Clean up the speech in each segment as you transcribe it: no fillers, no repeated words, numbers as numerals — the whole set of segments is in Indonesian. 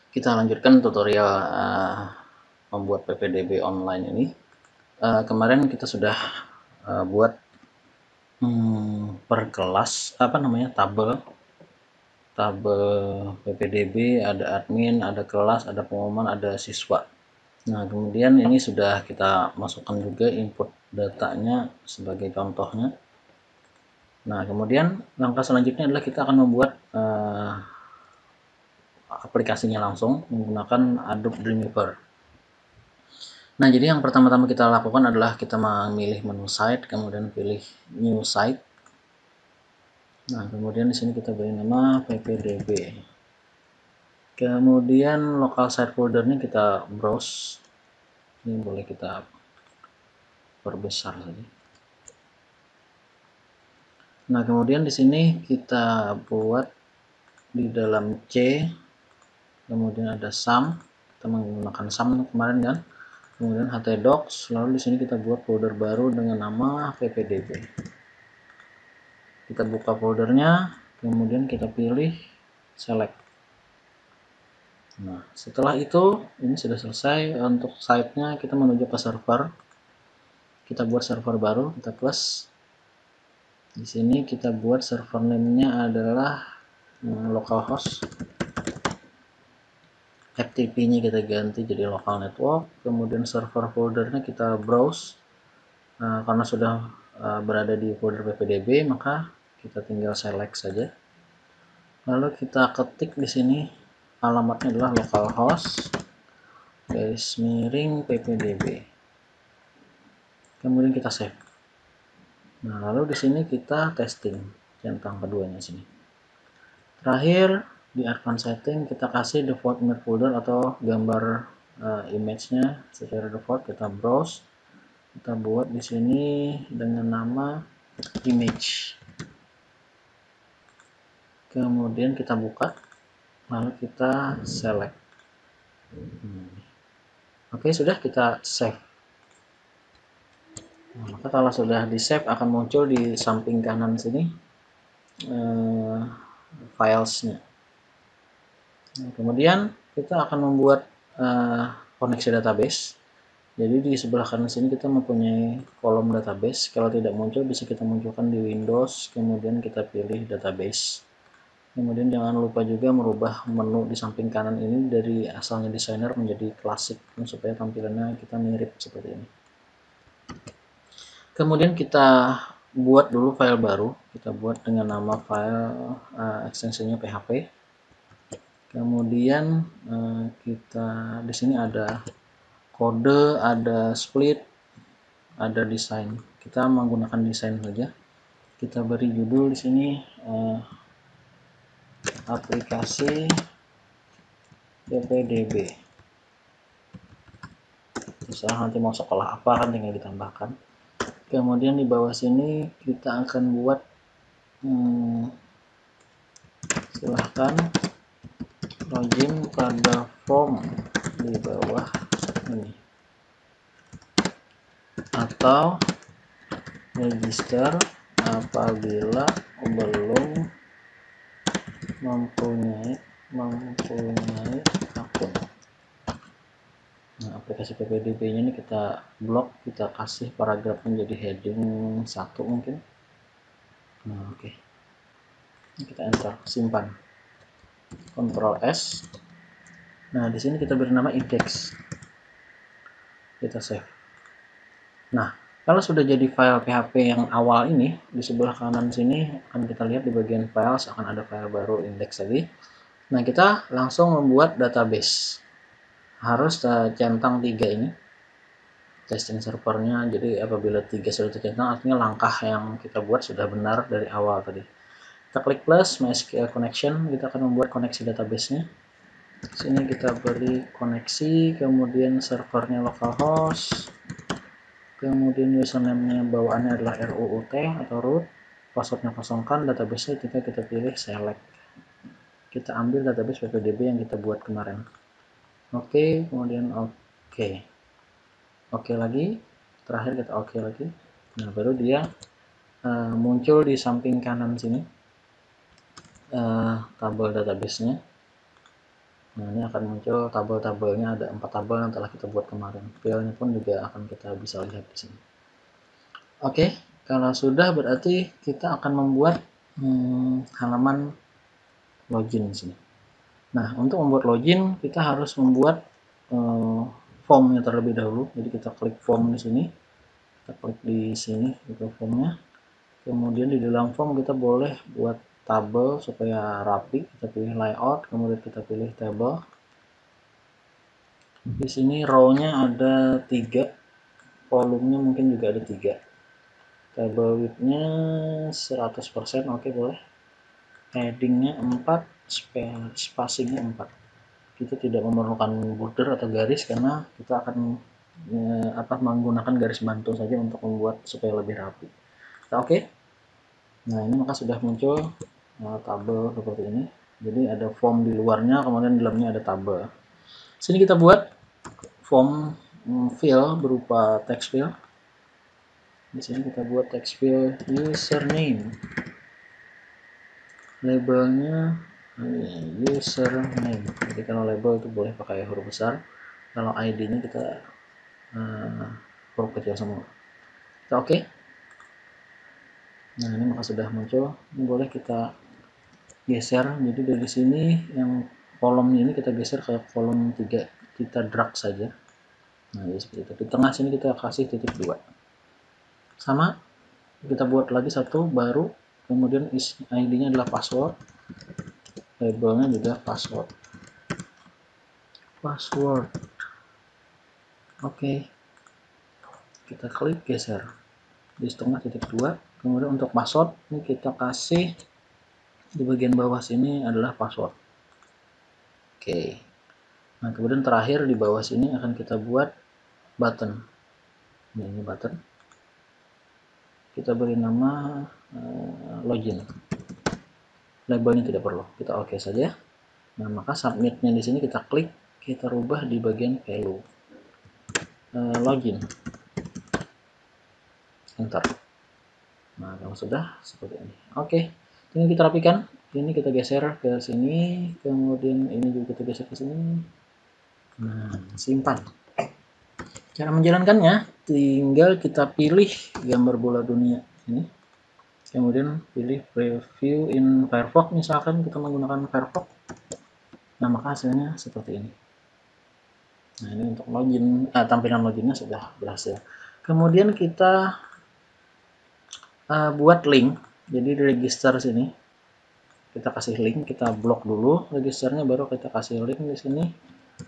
Kita lanjutkan tutorial membuat PPDB online ini. Kemarin kita sudah buat per kelas tabel PPDB, ada admin, ada kelas, ada pengumuman, ada siswa. Nah, kemudian ini sudah kita masukkan juga input datanya sebagai contohnya. Nah, kemudian langkah selanjutnya adalah kita akan membuat aplikasinya langsung menggunakan Adobe Dreamweaver. Nah, jadi yang pertama-tama kita lakukan adalah kita memilih menu site, kemudian pilih new site. Nah, kemudian di sini kita beri nama ppdb. Kemudian local site foldernya kita browse. Ini boleh kita perbesar saja. Nah, kemudian di sini kita buat di dalam C, kemudian ada sum, kita menggunakan sum kemarin kan. Kemudian htdocs, lalu di sini kita buat folder baru dengan nama ppdb. Kita buka foldernya, kemudian kita pilih select. Nah, setelah itu ini sudah selesai. Untuk site-nya kita menuju ke server. Kita buat server baru, kita plus. Di sini kita buat server name-nya adalah localhost. FTP-nya kita ganti jadi local network. Kemudian server foldernya kita browse. Karena sudah berada di folder ppdb, maka kita tinggal select saja. Lalu kita ketik di sini alamatnya adalah localhost /ppdb. Kemudian kita save. Nah, lalu di sini kita testing centang keduanya sini. Terakhir di advanced setting kita kasih default image folder atau gambar image-nya secara default. Kita browse, kita buat di sini dengan nama image. Kemudian kita buka, lalu kita select. Oke, sudah kita save. Nah, maka kalau sudah di save akan muncul di samping kanan sini filesnya. Nah, kemudian kita akan membuat koneksi database. Jadi di sebelah kanan sini kita mempunyai kolom database. Kalau tidak muncul bisa kita munculkan di Windows, kemudian kita pilih database. Kemudian jangan lupa juga merubah menu di samping kanan ini dari asalnya desainer menjadi klasik supaya tampilannya kita mirip seperti ini. Kemudian kita buat dulu file baru. Kita buat dengan nama file ekstensinya PHP. Kemudian kita di sini ada kode, ada split, ada desain. Kita menggunakan desain saja. Kita beri judul di sini aplikasi ppdb. Misalnya nanti mau sekolah apa kan tinggal ditambahkan. Kemudian di bawah sini kita akan buat silahkan login pada form di bawah ini atau register apabila belum mempunyai akun. Nah, aplikasi ppdb-nya ini kita blok, kita kasih paragraf menjadi heading 1 mungkin. Nah, oke. Kita enter, simpan. Ctrl S. Nah, di sini kita beri nama index. Kita save. Nah, kalau sudah jadi file PHP yang awal ini, di sebelah kanan sini akan kita lihat di bagian files akan ada file baru index tadi. Nah, kita langsung membuat database. Harus centang 3 ini. Testing servernya, jadi apabila 3 sudah tercentang artinya langkah yang kita buat sudah benar dari awal tadi. Kita klik plus MySQL connection, kita akan membuat koneksi database-nya. Sini kita beri koneksi, kemudian servernya localhost, kemudian username-nya bawaannya adalah root atau root, passwordnya kosongkan, database-nya kita pilih select. Kita ambil database ppdb yang kita buat kemarin. Oke, kemudian oke. Oke lagi, terakhir kita oke lagi. Nah, baru dia muncul di samping kanan sini tabel database-nya. Nah, ini akan muncul tabel-tabelnya, ada 4 tabel yang telah kita buat kemarin. Filenya pun juga akan kita bisa lihat di sini. Oke, kalau sudah berarti kita akan membuat halaman login di sini. Nah, untuk membuat login kita harus membuat formnya terlebih dahulu. Jadi kita klik form di sini, kita klik di sini itu formnya. Kemudian di dalam form kita boleh buat tabel supaya rapi. Kita pilih layout, kemudian kita pilih table. Di sini row-nya ada 3, volumenya mungkin juga ada 3. Table width-nya 100%, oke boleh. Heading-nya 4, spacing-nya 4. Kita tidak memerlukan border atau garis karena kita akan menggunakan garis bantu saja untuk membuat supaya lebih rapi. Oke. Nah, ini maka sudah muncul tabel seperti ini. Jadi ada form di luarnya, kemudian di dalamnya ada tabel. Sini kita buat form field berupa text field. Di sini kita buat text field username. Labelnya username. Jadi kalau label itu boleh pakai huruf besar. Kalau ID-nya kita huruf kecil semua. Oke. Nah, ini maka sudah muncul. Ini boleh kita geser. Jadi dari sini yang kolom ini kita geser ke kolom 3. Kita drag saja. Nah, jadi seperti itu. Di tengah sini kita kasih titik 2. Sama, kita buat lagi satu baru. Kemudian ID-nya adalah password. Labelnya juga password. Oke. Kita klik geser. Di setengah titik 2. Kemudian untuk password ini kita kasih di bagian bawah sini adalah password. Oke. Nah, kemudian terakhir di bawah sini akan kita buat button. Ini button. Kita beri nama login. Labelnya tidak perlu, kita oke saja. Nah, maka submitnya di sini kita klik, kita rubah di bagian value. Login. Enter. Nah, kalau sudah seperti ini. Oke, ini kita rapikan. Ini kita geser ke sini, kemudian ini juga kita geser ke sini. Nah, simpan. Cara menjalankannya, tinggal kita pilih gambar bola dunia ini. Kemudian pilih preview in Firefox, misalkan kita menggunakan Firefox. Nah, maka hasilnya seperti ini. Nah, ini untuk login, tampilan loginnya sudah berhasil. Kemudian kita buat link. Jadi di register sini kita kasih link, kita blok dulu registernya, baru kita kasih link di sini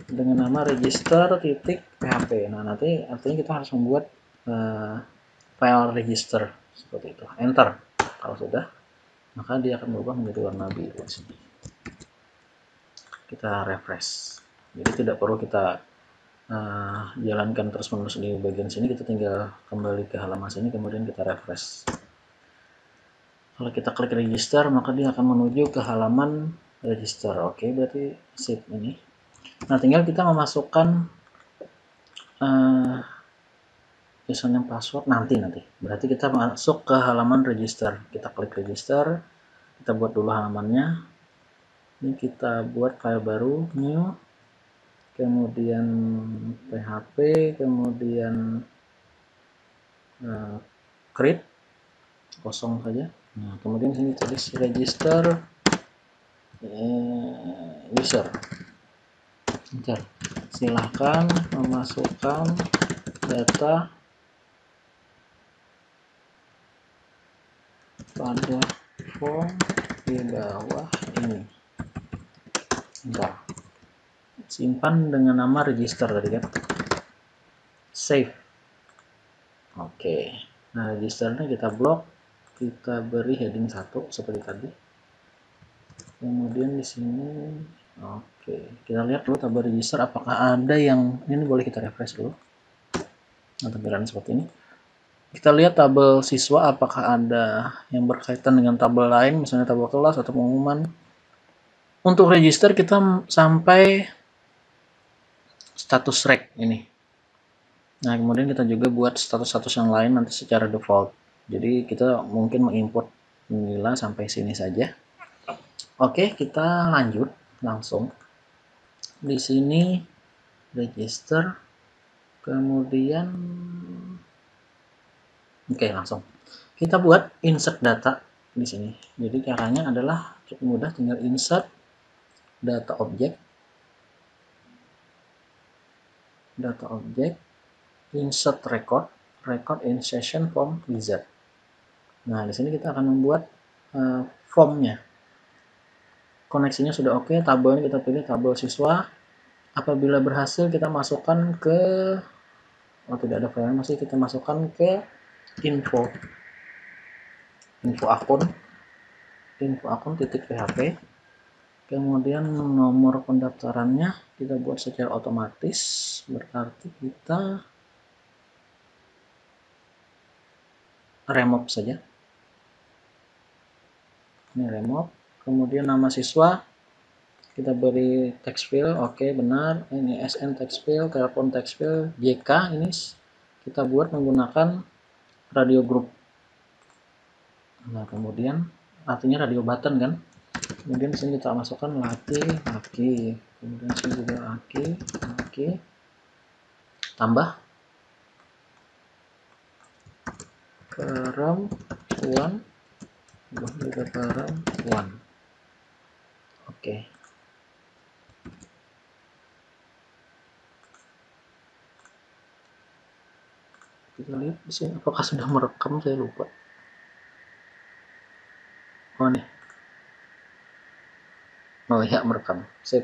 dengan nama register.php. Nah, nanti artinya kita harus membuat file register seperti itu. Enter. Kalau sudah, maka dia akan berubah menjadi warna biru di sini. Kita refresh. Jadi tidak perlu kita jalankan terus-menerus di bagian sini, kita tinggal kembali ke halaman sini, kemudian kita refresh. Kalau kita klik register, maka dia akan menuju ke halaman register. Oke, berarti sip ini. Nah, tinggal kita memasukkan username password nanti. Berarti kita masuk ke halaman register. Kita klik register, kita buat dulu halamannya. Ini kita buat file baru, new, kemudian PHP, kemudian create, kosong saja. Nah, kemudian sini tulis register user. Enter. Silahkan memasukkan data pada form di bawah ini. Enter. Simpan dengan nama register tadi kan. Save. Oke. Nah, registernya kita blok, kita beri heading 1 seperti tadi. Kemudian di sini oke, kita lihat dulu tabel register apakah ada yang ini, boleh kita refresh dulu. Nah, tampilan seperti ini. Kita lihat tabel siswa apakah ada yang berkaitan dengan tabel lain, misalnya tabel kelas atau pengumuman. Untuk register kita sampai status rek ini. Nah, kemudian kita juga buat status-status yang lain nanti secara default. Jadi kita mungkin mengimport nilai sampai sini saja. Oke, kita lanjut langsung. Di sini register, kemudian oke, langsung kita buat insert data di sini. Jadi caranya adalah cukup mudah, tinggal insert data objek, insert record in session form wizard. Nah, di sini kita akan membuat formnya. Koneksinya sudah oke, tabelnya kita pilih tabel siswa. Apabila berhasil kita masukkan ke, tidak ada file, masih kita masukkan ke info akun titik php. Kemudian nomor pendaftarannya kita buat secara otomatis, berarti kita remove saja. Ini remove. Kemudian nama siswa kita beri text field, oke, benar. Ini SN text field, telepon text field, JK ini kita buat menggunakan radio group. Nah, kemudian artinya radio button kan. Kemudian sini kita masukkan laki, kemudian sini juga laki, tambah perempuan, juga perempuan. Oke. Kita lihat di sini apakah sudah merekam, saya lupa. Oh nih. Oh ya, merekam. Sip.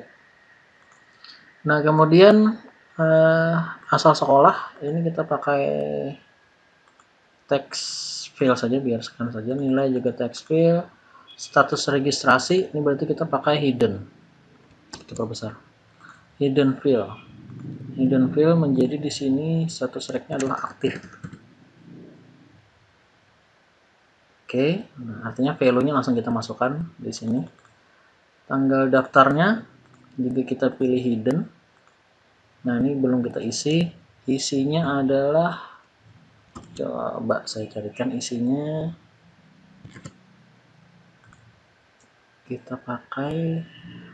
Nah, kemudian asal sekolah ini kita pakai text field saja, biarkan saja. Nilai juga text field. Status registrasi ini berarti kita pakai hidden. Kita perbesar. Hidden field menjadi di sini status reg-nya adalah aktif. Oke, nah, artinya value-nya langsung kita masukkan di sini. Tanggal daftarnya juga kita pilih hidden. Nah, ini belum kita isi. Isinya adalah, coba saya carikan isinya. Kita pakai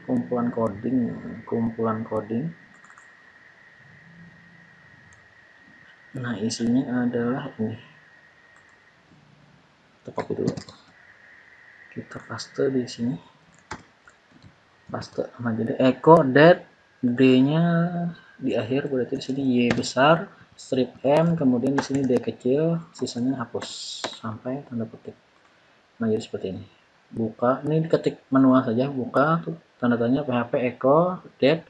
kumpulan coding. Nah, isinya adalah ini. Kita copy dulu. Kita paste di sini. Paste. Nah, jadi echo date D-nya di akhir, berarti di sini Y besar, strip M, kemudian di sini D kecil, sisanya hapus sampai tanda petik. Nah, jadi seperti ini. Buka, ini diketik manual saja, buka tanda tanya PHP echo date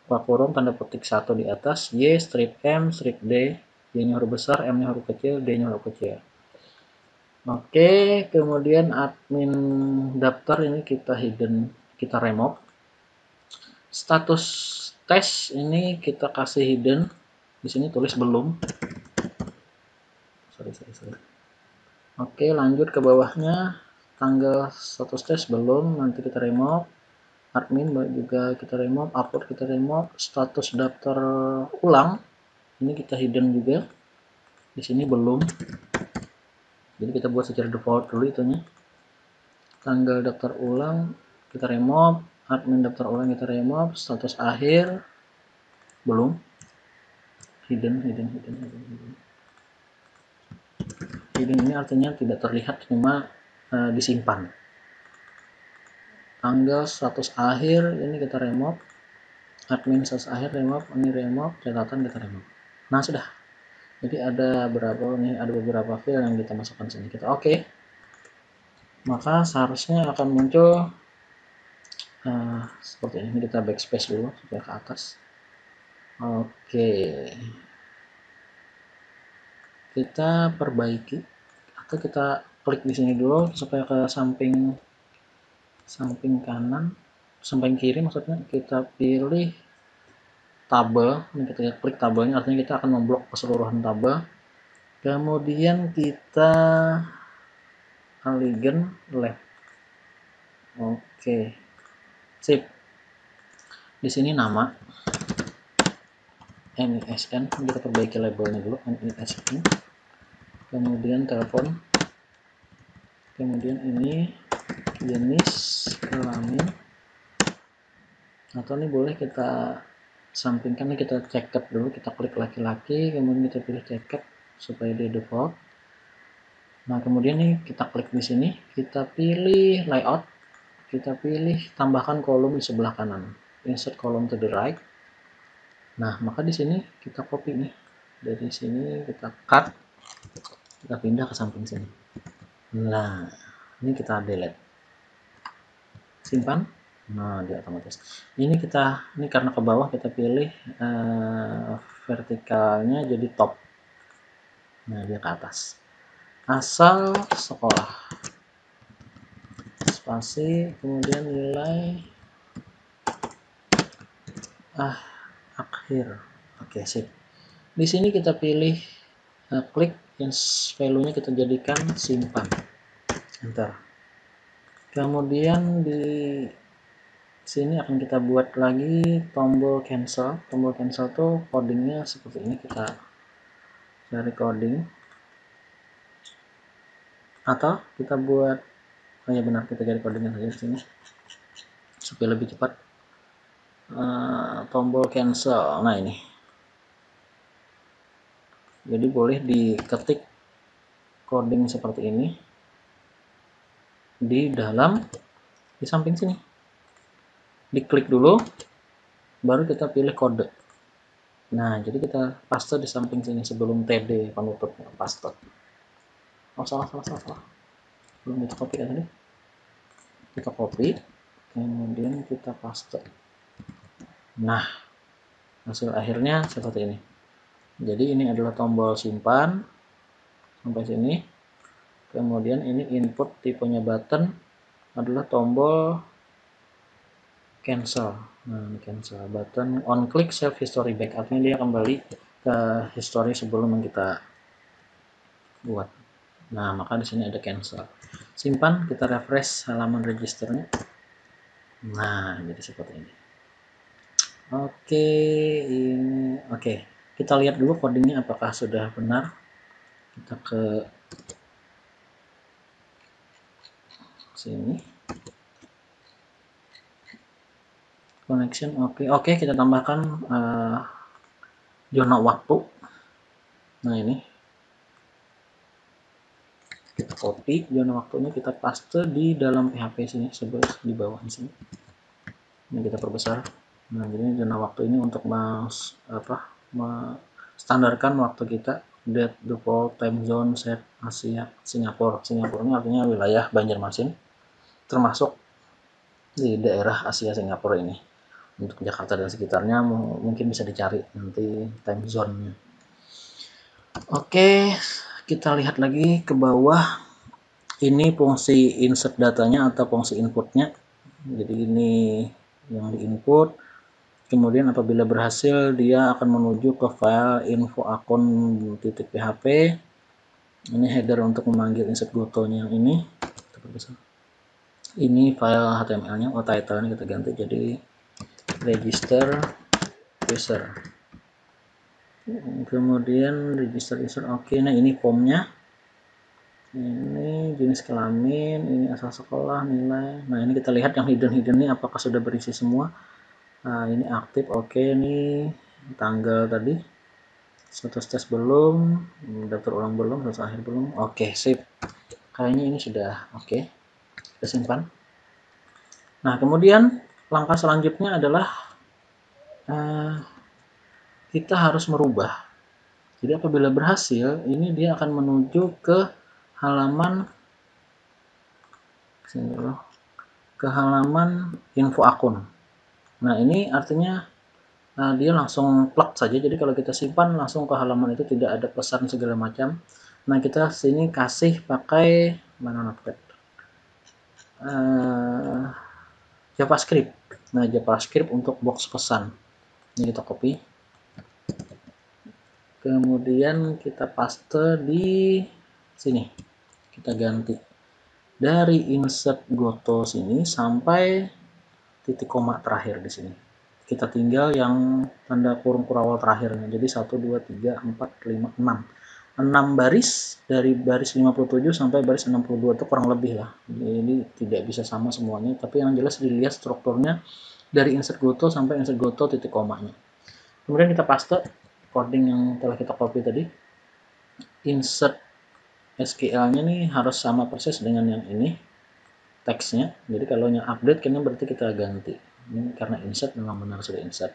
kurung tanda petik 1 di atas, Y strip M strip D, Y-nya huruf besar, M-nya huruf kecil, D-nya huruf kecil. Oke, kemudian admin daftar ini kita hidden, kita remove. Status tes ini kita kasih hidden. Di sini tulis belum. Sorry. Oke, lanjut ke bawahnya. Tanggal status tes belum, nanti kita remove. Admin juga kita remove, upload kita remove. Status daftar ulang ini kita hidden juga. Di sini belum. Jadi kita buat secara default dulu itunya. Tanggal daftar ulang kita remove, admin daftar ulang kita remove, status akhir belum. Hidden ini artinya tidak terlihat, cuma disimpan. Tanggal status akhir ini kita remove, admin status akhir remove, ini remove, catatan kita remove. Nah, sudah. Jadi ada beberapa file yang kita masukkan sini. Kita oke. Maka seharusnya akan muncul seperti ini. Kita backspace dulu supaya ke atas. Oke. Kita perbaiki atau kita klik di sini dulu supaya ke samping kanan, samping kiri maksudnya. Kita pilih tabel, ini kita klik tabelnya, artinya kita akan memblok keseluruhan tabel. Kemudian kita align left. Oke. Sip. Di sini nama NISN, kita perbaiki labelnya dulu, NISN. Kemudian telepon. Kemudian ini jenis kelamin. Atau ini boleh kita sampingkan, nih kita ceket dulu, kita klik laki-laki, kemudian kita pilih ceket supaya dia default. Nah kemudian nih kita klik di sini, kita pilih layout, kita pilih tambahkan kolom di sebelah kanan, insert column to the right. Nah maka di sini kita copy nih, dari sini kita cut, kita pindah ke samping sini. Nah ini kita delete, simpan. Nah dia otomatis ini karena ke bawah kita pilih vertikalnya jadi top. Nah dia ke atas, asal sekolah spasi kemudian nilai akhir. Oke sip. Di sini kita pilih klik yang value nya kita jadikan simpan, enter. Kemudian di sini akan kita buat lagi tombol cancel. Tombol cancel tuh codingnya seperti ini, kita cari coding atau kita buat ya benar, kita cari codingnya saja di sini supaya lebih cepat. Tombol cancel, nah ini jadi boleh diketik coding seperti ini di samping sini, diklik dulu baru kita pilih kode. Nah jadi kita paste di samping sini sebelum td penutupnya, paste. Oh salah, belum kita copy kan tadi, kita copy kemudian kita paste. Nah hasil akhirnya seperti ini. Jadi ini adalah tombol simpan sampai sini, kemudian ini input tipenya button adalah tombol cancel. Nah ini cancel button, on click save history back, artinya dia kembali ke history sebelum yang kita buat. Nah maka di sini ada cancel, simpan, kita refresh halaman registernya. Nah jadi seperti ini. Oke, ini oke. Kita lihat dulu codingnya apakah sudah benar. Kita ke sini. Connection oke, kita tambahkan zona waktu. Nah ini kita copy zona waktunya, kita paste di dalam PHP sini sebelah di bawah sini. Ini kita perbesar. Nah jadi zona waktu ini untuk standarkan waktu kita, date, default, time zone, set, Asia, Singapura. Singapura ini artinya wilayah Banjarmasin, termasuk di daerah Asia Singapura ini. Untuk Jakarta dan sekitarnya mungkin bisa dicari nanti time zone-nya. Oke, kita lihat lagi ke bawah. Ini fungsi insert datanya atau fungsi inputnya. Jadi ini yang diinput. Kemudian apabila berhasil dia akan menuju ke file info akun.php. Ini header untuk memanggil insert goto-nya yang ini. Ini file HTML-nya, title-nya kita ganti jadi register user. Kemudian register user, oke. Nah ini formnya, ini jenis kelamin, ini asal sekolah, nilai. Nah ini kita lihat yang hidden ini apakah sudah berisi semua. Nah ini aktif, oke. Ini tanggal tadi, status tes belum, daftar ulang belum, status akhir belum. Oke, sip. Kayaknya ini sudah oke. Kita simpan. Nah kemudian langkah selanjutnya adalah kita harus merubah. Jadi apabila berhasil, ini dia akan menuju ke halaman info akun. Nah ini artinya dia langsung plug saja. Jadi kalau kita simpan langsung ke halaman itu, tidak ada pesan segala macam. Nah kita sini kasih pakai mana notepad, JavaScript. Nah JavaScript untuk box pesan. Ini kita copy. Kemudian kita paste di sini, kita ganti dari insert goto sini sampai titik koma terakhir di sini. Kita tinggal yang tanda kurung kurawal terakhirnya. Jadi 1 2 3 4 5 6 baris, dari baris 57 sampai baris 62 itu kurang lebih lah. Jadi tidak bisa sama semuanya, tapi yang jelas dilihat strukturnya dari insert goto sampai insert goto titik komanya. Kemudian kita paste coding yang telah kita copy tadi. Insert SQL-nya nih harus sama persis dengan yang ini teksnya. Jadi kalau yang update kayaknya berarti kita ganti. Ini karena insert memang benar sudah insert.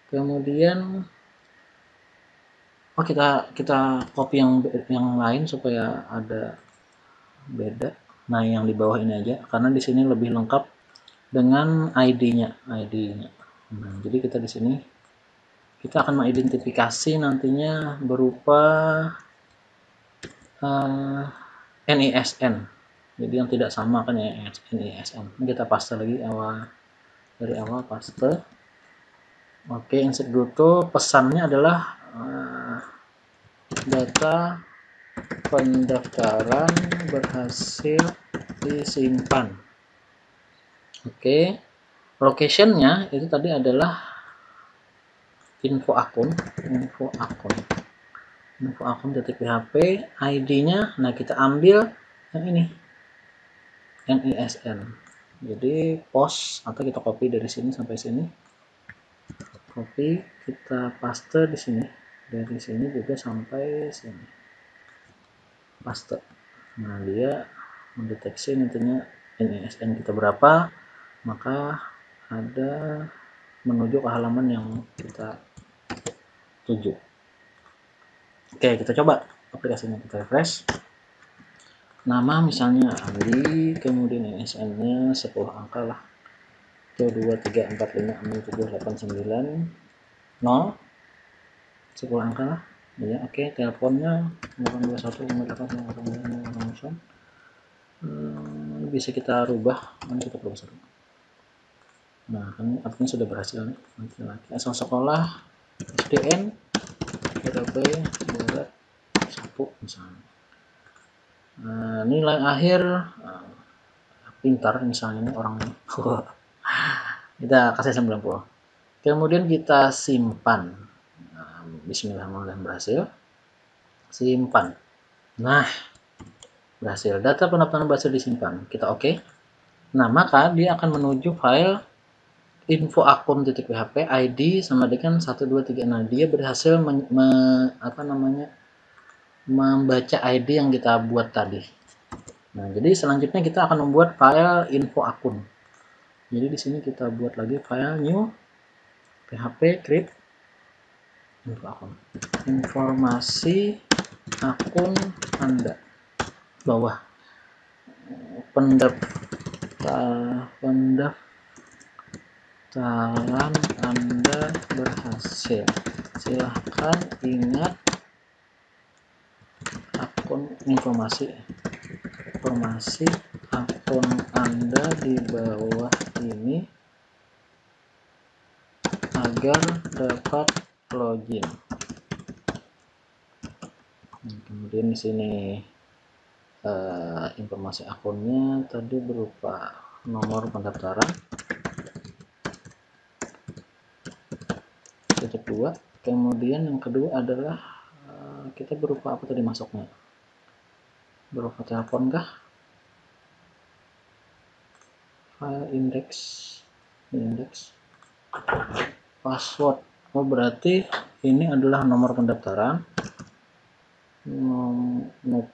Kemudian kita copy yang lain supaya ada beda. Nah, yang di bawah ini aja karena di sini lebih lengkap dengan ID-nya. Nah, jadi kita di sini kita akan mengidentifikasi nantinya berupa NISN. Jadi yang tidak sama kan ya NISN. Ini kita paste lagi dari awal paste. Oke, insert goto pesannya adalah data pendaftaran berhasil disimpan. Oke, locationnya itu tadi adalah info akun .php, ID-nya. Nah, kita ambil yang ini NISN. Jadi post atau kita copy dari sini sampai sini. Copy, kita paste di sini. Dari sini juga sampai sini. Paste. Nah, dia mendeteksi nantinya NISN kita berapa, maka ada menuju ke halaman yang kita tuju. Oke, kita coba aplikasinya, kita refresh. Nama misalnya Andi, kemudian NISN-nya 10 angka lah. 1, 2, 3, 4, 5, 6, 7, 8, 9, 0. 10 angka lah. Ya, oke, teleponnya 821 bisa kita rubah, kita perlu satu. Nah, kan artinya sudah berhasil nih. Laki-laki, asal sekolah, SDN, RB, Barat, 1 misalnya. Nilai akhir pintar misalnya ini orangnya. Kita kasih 90. Kemudian kita simpan. Bismillahirrahmanirrahim, berhasil. Simpan. Nah, berhasil. Data pendaftaran berhasil disimpan. Kita oke. Nah, maka dia akan menuju file info akun .php ID sama dengan 123. Nah, dia berhasil membaca ID yang kita buat tadi. Nah, jadi selanjutnya kita akan membuat file info akun. Jadi di sini kita buat lagi file new php crypt info akun. Informasi akun Anda. Bawah pendaftaran Anda berhasil. Silahkan ingat akun informasi akun Anda di bawah ini agar dapat login. Kemudian di sini informasi akunnya tadi berupa nomor pendaftaran. Titik 2. Kemudian yang kedua adalah kita berupa apa tadi masuknya? Berupa telepon kah? File index password. Oh, berarti ini adalah nomor pendaftaran. Nomor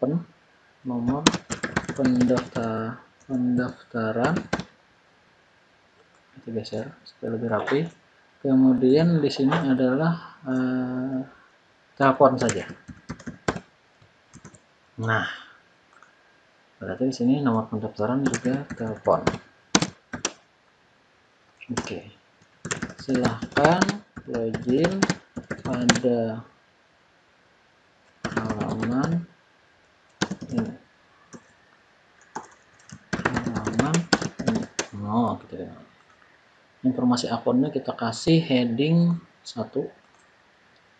pendaftaran. Kita geser supaya lebih rapi. Kemudian di sini adalah telepon saja. Nah, berarti di sini nomor pendaftaran juga telepon. Oke. Silahkan login pada halaman ini. Oh, gitu ya. Informasi akunnya kita kasih heading 1,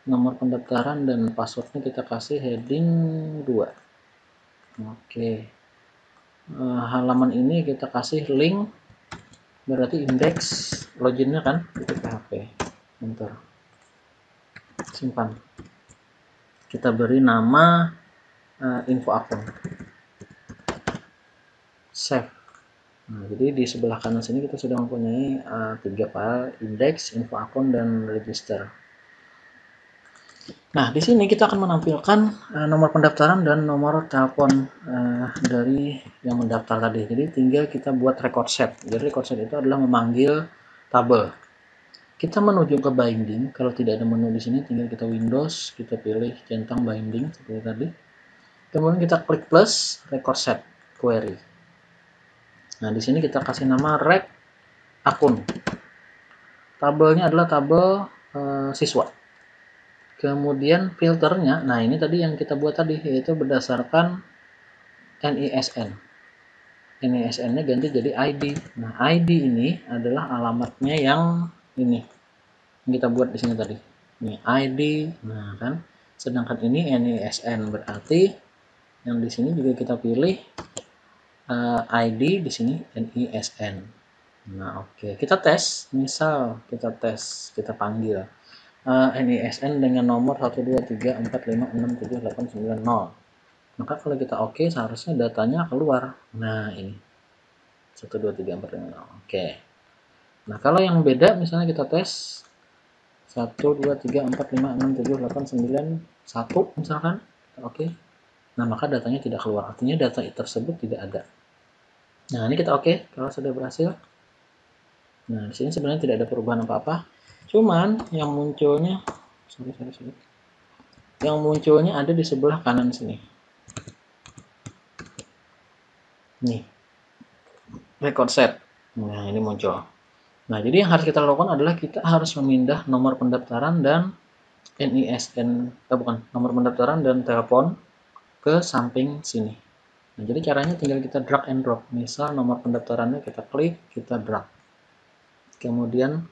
nomor pendaftaran dan passwordnya kita kasih heading 2. Oke. Halaman ini kita kasih link, berarti indeks loginnya kan .php. Enter. Simpan. Kita beri nama info akun. Save. Nah, jadi di sebelah kanan sini kita sudah mempunyai 3 file, index, info akun, dan register. Nah, di sini kita akan menampilkan nomor pendaftaran dan nomor telepon dari yang mendaftar tadi. Jadi tinggal kita buat record set. Jadi record set itu adalah memanggil tabel. Kita menuju ke binding. Kalau tidak ada menu di sini, tinggal kita Windows, kita pilih centang binding seperti tadi. Kemudian kita klik plus record set query. Nah, di sini kita kasih nama rec akun. Tabelnya adalah tabel siswa. Kemudian filternya, nah ini tadi yang kita buat tadi, yaitu berdasarkan NISN. NISN-nya ganti jadi ID. Nah, ID ini adalah alamatnya yang ini. Yang kita buat di sini tadi. Ini ID, nah kan. Sedangkan ini NISN, berarti yang di sini juga kita pilih ID, di sini NISN. Nah, oke. Kita tes, misal kita tes, kita panggil NISN dengan nomor 12345678990. Maka kalau kita oke, seharusnya datanya keluar. Nah, ini 12345. Oke. Nah, kalau yang beda misalnya kita tes 12345678991 misalkan. Oke. Nah, maka datanya tidak keluar. Artinya data tersebut tidak ada. Nah, ini kita oke kalau sudah berhasil. Nah, di sini sebenarnya tidak ada perubahan apa-apa. Cuman yang munculnya yang munculnya ada di sebelah kanan sini. Nih. Record set. Nah, ini muncul. Nah, jadi yang harus kita lakukan adalah kita harus memindah nomor pendaftaran dan NISN, nomor pendaftaran dan telepon ke samping sini. Nah, jadi caranya tinggal kita drag and drop. Misal nomor pendaftarannya kita klik, kita drag. Kemudian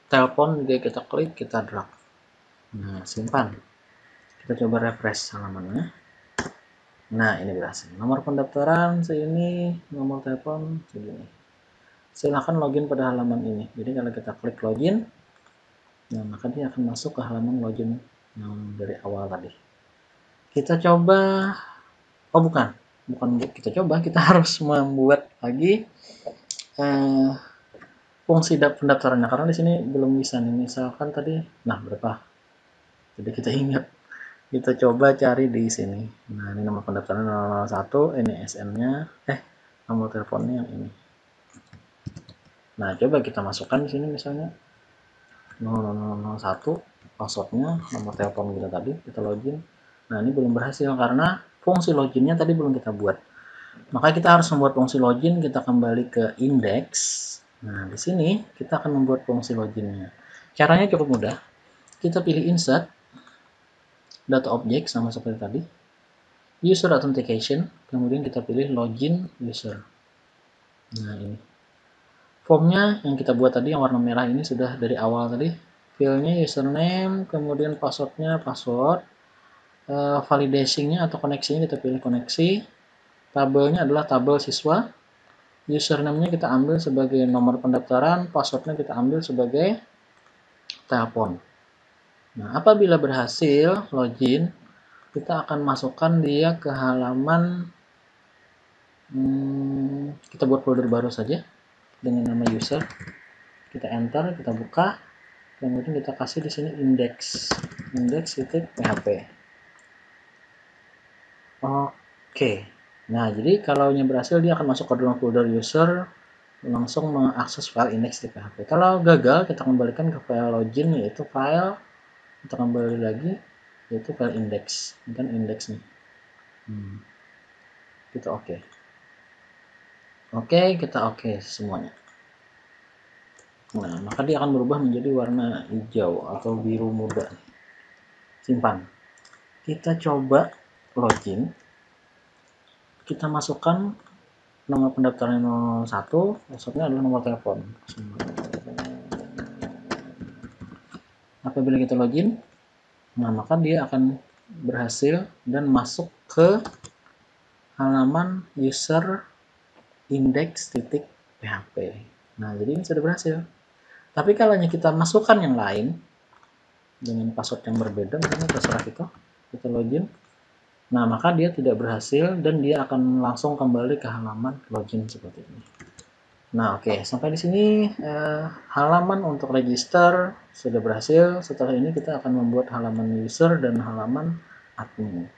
telepon juga kita klik, kita drag. Nah, simpan. Kita coba refresh halamannya. Nah, ini berhasil. Nomor pendaftaran segini, nomor telepon segini. Silahkan login pada halaman ini. Jadi kalau kita klik login, nah maka dia akan masuk ke halaman login yang dari awal tadi. Kita coba, bukan kita coba, kita harus membuat lagi fungsi pendaftarannya, karena di sini belum bisa nih. Misalkan tadi, nah berapa? Jadi kita ingat, kita coba cari di sini. Nah, ini nomor pendaftaran 001, ini SN-nya, nomor teleponnya yang ini. Nah, coba kita masukkan di sini misalnya 0001, passwordnya, nomor telepon kita tadi, kita login. Nah, ini belum berhasil karena fungsi loginnya tadi belum kita buat. Maka kita harus membuat fungsi login, kita kembali ke index. Nah, di sini kita akan membuat fungsi loginnya. Caranya cukup mudah. Kita pilih insert, data object sama seperti tadi. User authentication, kemudian kita pilih login user. Nah, ini. Formnya yang kita buat tadi yang warna merah ini sudah dari awal tadi. Fieldnya username, kemudian passwordnya password. Validation-nya atau koneksinya kita pilih koneksi. Tabelnya adalah tabel siswa. Username-nya kita ambil sebagai nomor pendaftaran, password-nya kita ambil sebagai telepon. Nah, apabila berhasil login, kita akan masukkan dia ke halaman, kita buat folder baru saja dengan nama user. Kita enter, kita buka, kemudian kita kasih di sini index.php. Oke. Nah, jadi kalau berhasil, dia akan masuk ke dalam folder user, langsung mengakses file index.php. Kalau gagal, kita kembalikan ke file login, yaitu file, kita kembali lagi, yaitu file index. Ini kan index nih. Kita oke. Oke, kita oke semuanya. Nah, maka dia akan berubah menjadi warna hijau atau biru muda. Simpan. Kita coba login. Kita masukkan nomor pendaftaran 01, passwordnya adalah nomor telepon. Apabila kita login, nah maka dia akan berhasil dan masuk ke halaman user index.php. Nah, jadi ini sudah berhasil. Tapi kalau kita masukkan yang lain dengan password yang berbeda, misalnya terserah kita login, nah maka dia tidak berhasil dan dia akan langsung kembali ke halaman login seperti ini. Nah, oke, sampai di sini halaman untuk register sudah berhasil. Setelah ini kita akan membuat halaman user dan halaman admin.